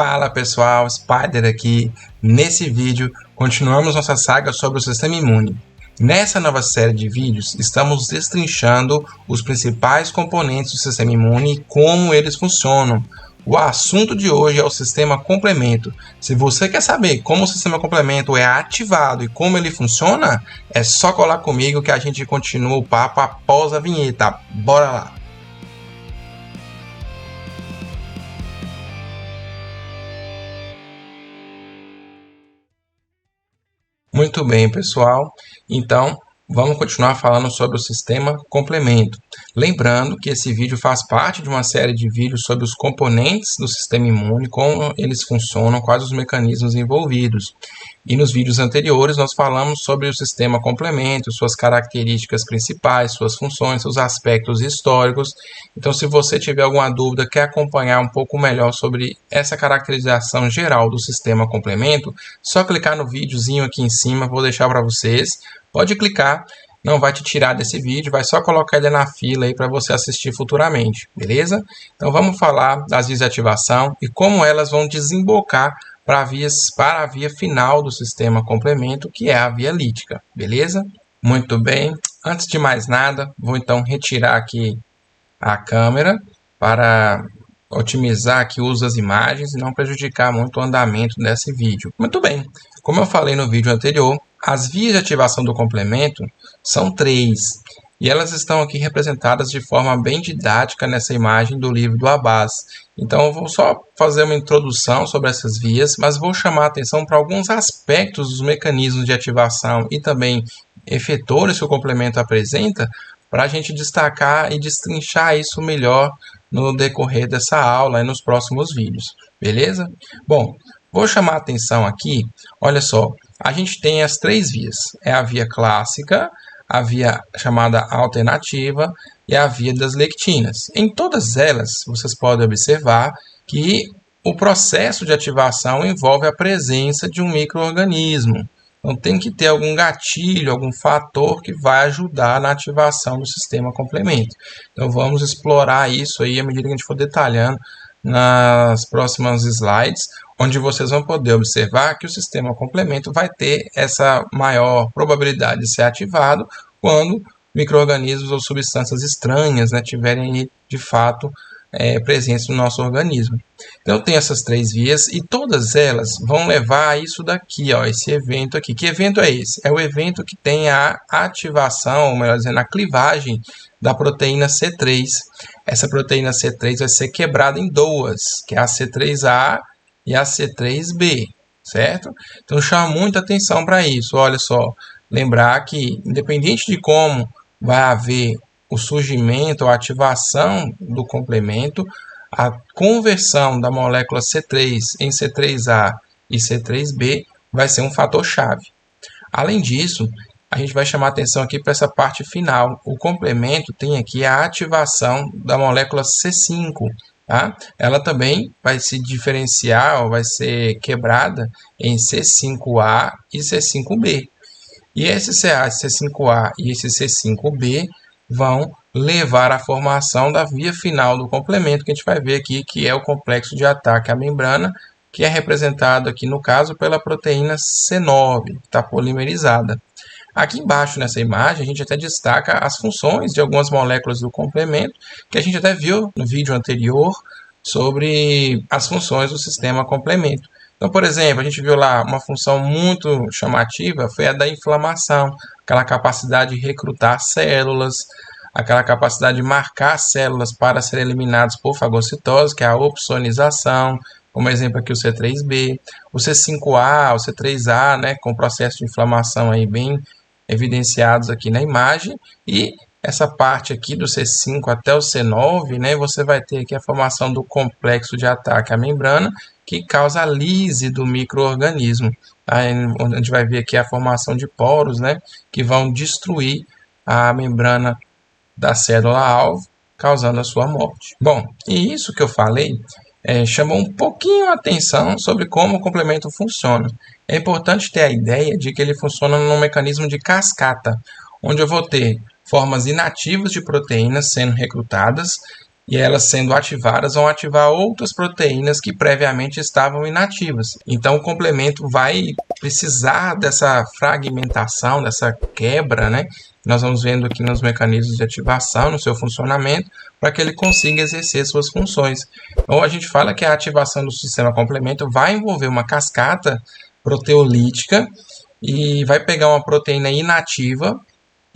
Fala pessoal, Spider aqui. Nesse vídeo, continuamos nossa saga sobre o sistema imune. Nessa nova série de vídeos, estamos destrinchando os principais componentes do sistema imune e como eles funcionam. O assunto de hoje é o sistema complemento. Se você quer saber como o sistema complemento é ativado e como ele funciona, é só colar comigo que a gente continua o papo após a vinheta. Bora lá! Muito bem, pessoal. Então, vamos continuar falando sobre o sistema complemento. Lembrando que esse vídeo faz parte de uma série de vídeos sobre os componentes do sistema imune, como eles funcionam, quais os mecanismos envolvidos. E nos vídeos anteriores nós falamos sobre o sistema complemento, suas características principais, suas funções, seus aspectos históricos. Então, se você tiver alguma dúvida, quer acompanhar um pouco melhor sobre essa caracterização geral do sistema complemento, só clicar no videozinho aqui em cima, vou deixar para vocês. Pode clicar, não vai te tirar desse vídeo, vai só colocar ele na fila aí para você assistir futuramente, beleza? Então vamos falar das vias de ativação e como elas vão desembocar para a via final do sistema complemento, que é a via lítica, beleza? Muito bem, antes de mais nada, vou então retirar aqui a câmera para otimizar aqui o uso das imagens e não prejudicar muito o andamento desse vídeo. Muito bem, como eu falei no vídeo anterior, as vias de ativação do complemento são 3, e elas estão aqui representadas de forma bem didática nessa imagem do livro do Abbas. Então eu vou só fazer uma introdução sobre essas vias, mas vou chamar a atenção para alguns aspectos dos mecanismos de ativação e também efetores que o complemento apresenta, para a gente destacar e destrinchar isso melhor no decorrer dessa aula e nos próximos vídeos, beleza? Bom, vou chamar a atenção aqui, olha só, a gente tem as 3 vias, é a via clássica, a via chamada alternativa e a via das lectinas. Em todas elas, vocês podem observar que o processo de ativação envolve a presença de um micro-organismo. Então tem que ter algum gatilho, algum fator que vai ajudar na ativação do sistema complemento. Então vamos explorar isso aí à medida que a gente for detalhando nas próximas slides, onde vocês vão poder observar que o sistema complemento vai ter essa maior probabilidade de ser ativado quando micro-organismos ou substâncias estranhas, né, tiverem de fato presentes no nosso organismo. Então tem essas 3 vias e todas elas vão levar a isso daqui, ó, esse evento aqui. Que evento é esse? É o evento que tem a ativação, ou melhor dizendo, a clivagem da proteína C3. Essa proteína C3 vai ser quebrada em 2, que é a C3A e a C3B, certo? Então chama muita atenção para isso. Olha só, lembrar que independente de como vai haver o surgimento ou ativação do complemento, a conversão da molécula C3 em C3A e C3B vai ser um fator chave. Além disso, a gente vai chamar atenção aqui para essa parte final. O complemento tem aqui a ativação da molécula C5. Tá? Ela também vai se diferenciar, ou vai ser quebrada em C5A e C5B. E esse C5A e esse C5B vão levar à formação da via final do complemento, que a gente vai ver aqui, que é o complexo de ataque à membrana, que é representado aqui no caso pela proteína C9, que está polimerizada. Aqui embaixo nessa imagem a gente até destaca as funções de algumas moléculas do complemento, que a gente até viu no vídeo anterior sobre as funções do sistema complemento. Então, por exemplo, a gente viu lá uma função muito chamativa, foi a da inflamação, aquela capacidade de recrutar células, aquela capacidade de marcar células para serem eliminadas por fagocitose, que é a opsonização, como exemplo aqui o C3B, o C5A, o C3A, né, com processo de inflamação aí bem evidenciados aqui na imagem, e essa parte aqui do C5 até o C9, né, você vai ter aqui a formação do complexo de ataque à membrana, que causa a lise do micro-organismo. A gente vai ver aqui a formação de poros, né, que vão destruir a membrana da célula-alvo, causando a sua morte. Bom, e isso que eu falei chamou um pouquinho a atenção sobre como o complemento funciona. É importante ter a ideia de que ele funciona num mecanismo de cascata, onde eu vou ter formas inativas de proteínas sendo recrutadas e elas sendo ativadas vão ativar outras proteínas que previamente estavam inativas. Então o complemento vai precisar dessa fragmentação, dessa quebra, né? Nós vamos vendo aqui nos mecanismos de ativação, no seu funcionamento, para que ele consiga exercer suas funções. Então a gente fala que a ativação do sistema complemento vai envolver uma cascata proteolítica e vai pegar uma proteína inativa,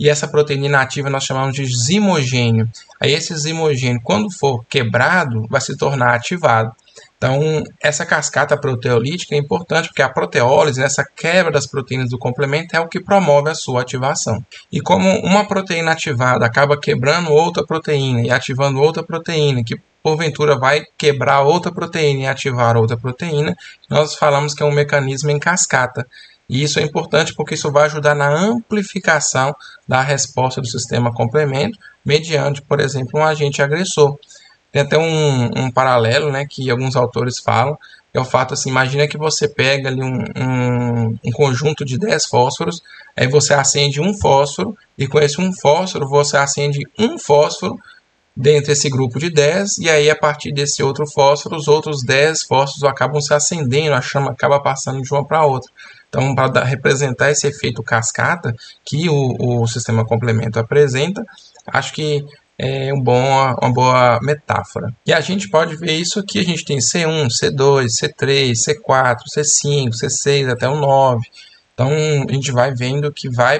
e essa proteína inativa nós chamamos de zimogênio. Aí esse zimogênio, quando for quebrado, vai se tornar ativado. Então, essa cascata proteolítica é importante porque a proteólise, essa quebra das proteínas do complemento, é o que promove a sua ativação. E como uma proteína ativada acaba quebrando outra proteína e ativando outra proteína, que porventura vai quebrar outra proteína e ativar outra proteína, nós falamos que é um mecanismo em cascata. E isso é importante porque isso vai ajudar na amplificação da resposta do sistema complemento, mediante, por exemplo, um agente agressor. Tem até um paralelo, né, que alguns autores falam, que é o fato assim, imagina que você pega ali um conjunto de 10 fósforos, aí você acende um fósforo, e com esse um fósforo você acende um fósforo dentro desse grupo de 10, e aí a partir desse outro fósforo, os outros 10 fósforos acabam se acendendo, a chama acaba passando de uma para outra. Então, para representar esse efeito cascata que o sistema complemento apresenta, acho que é uma boa metáfora. E a gente pode ver isso aqui, a gente tem C1, C2, C3, C4, C5, C6 até o 9. Então, a gente vai vendo que vai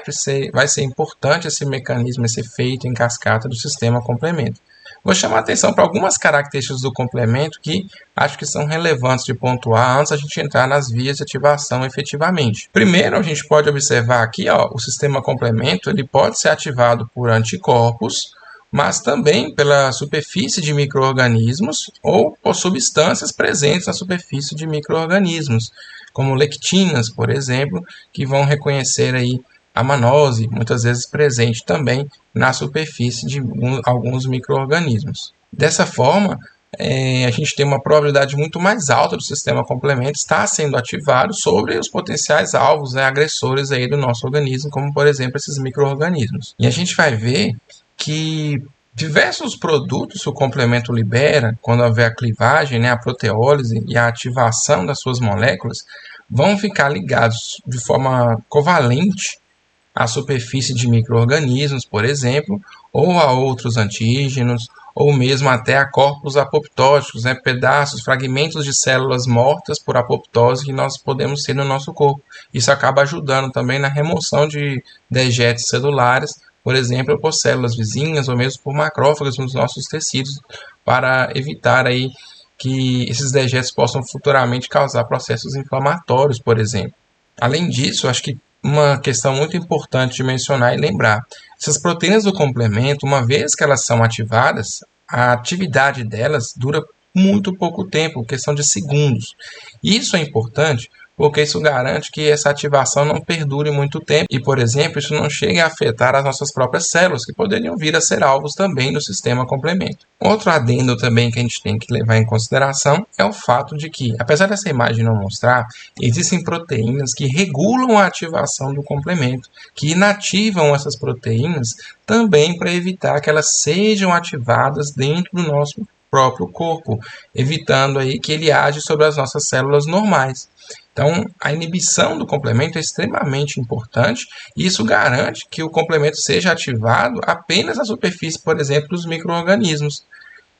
ser importante esse mecanismo, esse efeito em cascata do sistema complemento. Vou chamar a atenção para algumas características do complemento que acho que são relevantes de pontuar antes da gente entrar nas vias de ativação efetivamente. Primeiro, a gente pode observar aqui, o sistema complemento ele pode ser ativado por anticorpos, mas também pela superfície de micro-organismos ou por substâncias presentes na superfície de micro-organismos, como lectinas, por exemplo, que vão reconhecer aí a manose, muitas vezes presente também na superfície de alguns micro-organismos. Dessa forma, a gente tem uma probabilidade muito mais alta do sistema complemento estar sendo ativado sobre os potenciais alvos, né, agressores aí do nosso organismo, como por exemplo esses micro-organismos. E a gente vai ver que diversos produtos que o complemento libera, quando houver a clivagem, né, a proteólise e a ativação das suas moléculas, vão ficar ligados de forma covalente à superfície de micro-organismos, por exemplo, ou a outros antígenos, ou mesmo até a corpos apoptóticos, né, pedaços, fragmentos de células mortas por apoptose que nós podemos ter no nosso corpo. Isso acaba ajudando também na remoção de dejetos celulares, por exemplo, por células vizinhas ou mesmo por macrófagos nos nossos tecidos, para evitar aí que esses dejetos possam futuramente causar processos inflamatórios, por exemplo. Além disso, acho que uma questão muito importante de mencionar e lembrar, essas proteínas do complemento, uma vez que elas são ativadas, a atividade delas dura muito pouco tempo, questão de segundos. E isso é importante porque isso garante que essa ativação não perdure muito tempo e, por exemplo, isso não chegue a afetar as nossas próprias células, que poderiam vir a ser alvos também do sistema complemento. Outro adendo também que a gente tem que levar em consideração é o fato de que, apesar dessa imagem não mostrar, existem proteínas que regulam a ativação do complemento, que inativam essas proteínas também para evitar que elas sejam ativadas dentro do nosso próprio corpo, evitando aí que ele age sobre as nossas células normais. Então, a inibição do complemento é extremamente importante e isso garante que o complemento seja ativado apenas na superfície, por exemplo, dos micro-organismos.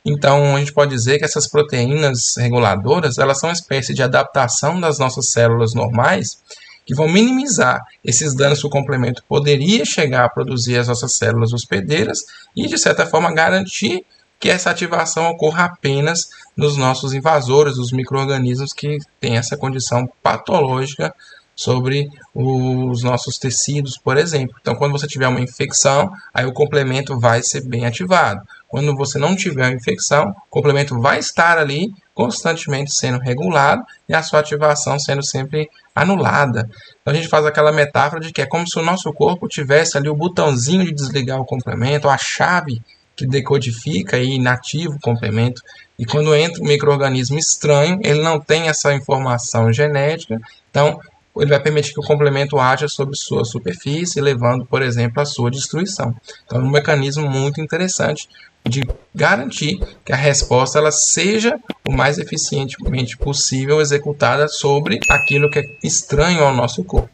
Então, a gente pode dizer que essas proteínas reguladoras, elas são uma espécie de adaptação das nossas células normais que vão minimizar esses danos que o complemento poderia chegar a produzir às nossas células hospedeiras e, de certa forma, garantir que essa ativação ocorra apenas nos nossos invasores, os micro-organismos que têm essa condição patológica sobre os nossos tecidos, por exemplo. Então, quando você tiver uma infecção, aí o complemento vai ser bem ativado. Quando você não tiver uma infecção, o complemento vai estar ali constantemente sendo regulado e a sua ativação sendo sempre anulada. Então, a gente faz aquela metáfora de que é como se o nosso corpo tivesse ali o botãozinho de desligar o complemento, a chave que decodifica e inativa o complemento. E quando entra um micro-organismo estranho, ele não tem essa informação genética, então ele vai permitir que o complemento haja sobre sua superfície, levando, por exemplo, à sua destruição. Então é um mecanismo muito interessante de garantir que a resposta ela seja o mais eficientemente possível executada sobre aquilo que é estranho ao nosso corpo.